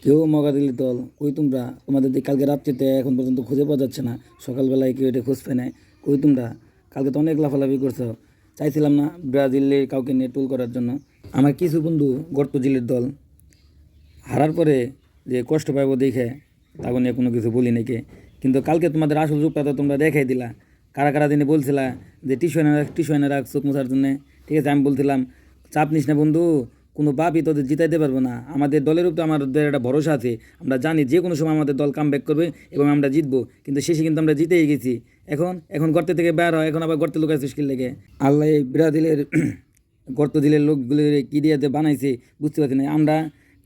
কেউ মগাদিলি দল কই তোমরা? তোমাদের কালকে রাত্রিতে এখন পর্যন্ত খুঁজে পাওয়া যাচ্ছে না। সকালবেলায় কেউ এটা খোঁজ পেয়ে নেয়। কই তোমরা? কালকে তো অনেক লাফালাফি করছো। চাইছিলাম না ব্রাজিলের কাউকে নিয়ে টুল করার জন্য। আমার কিছু বন্ধু গর্তজিলের দল হারার পরে যে কষ্ট পাইব দেখে তখন নিয়ে কোনো কিছু বলি নাকি। কিন্তু কালকে তোমাদের আসল রূপটা তো তোমরা দেখাই দিলা। কারা কারা দিনে বলছিলা যে টিস্যু এনে রাখ চোখ মোছার জন্যে। ঠিক আছে, আমি বলছিলাম চাপ নিস না বন্ধু, কোনো বাপই তোদের জিতাইতে পারবো না। আমাদের দলের উপরে আমাদের একটা ভরসা আছে। আমরা জানি যে কোনো সময় আমাদের দল কামব্যাক করবে এবং আমরা জিতবো। কিন্তু শেষে কিন্তু আমরা জিতেই গেছি। এখন এখন গর্তে থেকে বের হয়, এখন আবার গর্তে লুকাইছিস কি লেগে? আল্লাহ এই ব্রাজিলের গর্ত দিলের লোকগুলো কী দিয়ে যে বানাইছে বুঝতে পারছি না। আমরা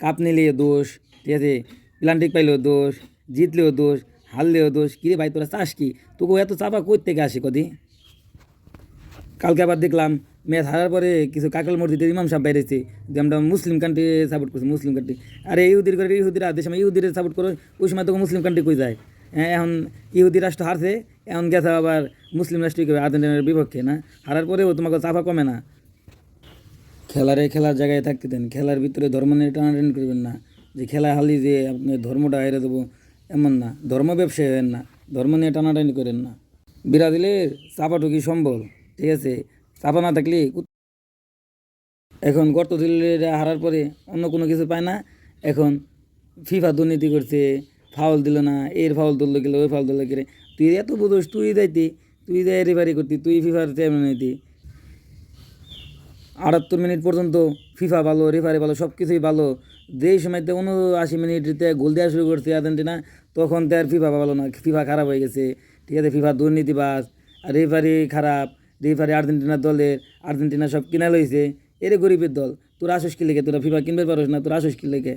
কাপ নিলেও দোষ, ঠিক আছে, প্লান্টিক পাইলেও দোষ, জিতলেও দোষ, হারলেও দোষ। কিরে ভাই তোরা চাস কি? তোকে এত চাপা কই থেকে আসে কদি? কালকে আবার দেখলাম ম্যাচ হারার পরে কিছু কাকল মসজিদের ইমাম সাহেব বাইরেছে যে আমরা মুসলিম কান্ট্রি সাপোর্ট করছি, মুসলিম কান্ট্রি। আরে ইহুদির করে ইহুদিরা দেশ সময় ইহুদির সাপোর্ট করো, ওই সময় তোকে মুসলিম কান্ট্রি কই যায়? হ্যাঁ, এখন ইহুদি রাষ্ট্র হারছে, এখন গেছে আবার মুসলিম রাষ্ট্র কী আর্জেন্টিনার বিপক্ষে। না হারার পরেও তোমাকে চাপা কমে না। খেলার জায়গায় থাকতে দেন। খেলার ভিতরে ধর্ম নিয়ে টানাটানি করবেন না। যে খেলা হারলি যে আপনি ধর্মটা হেরে দেবো এমন না। ধর্ম ব্যবসায়ী হেন না, ধর্ম নিয়ে টানাটানি করেন না। ব্রাজিলের চাপাটুকি সম্বল, ঠিক আছে, চাপা না থাকলে এখন গর্ত দিল্লিরা হারার পরে অন্য কোনো কিছু পায় না। এখন ফিফা দুর্নীতি করছে, ফাউল দিল না, এর ফাউল ধরলো গেলে ওই ফাউল ধরলো গেলে। তুই এত বোঝোস, তুই যাইতি, তুই যাই রেফারি করতি, তুই ফিফার চেয়ারম্যান হইতি। 78 মিনিট পর্যন্ত ফিফা ভালো, রেফারি ভালো, সব কিছুই ভালো। যেই সময়তে 79 মিনিটতে গোল দেওয়া শুরু করছে আর্জেন্টিনা, তখন তো আর ফিফা ভালো না, ফিফা খারাপ হয়ে গেছে। ঠিক আছে, ফিফা দুর্নীতিবাজ, আর রেফারি খারাপ, রেফারি আর্জেন্টিনার দলের, আর্জেন্টিনা সব কিনা লইছে। এরে গরিবের দল। তোরা আসস কি লেগে? তোরা ফিফা কিনবে পারস না, তোরা আসস কি লেগে?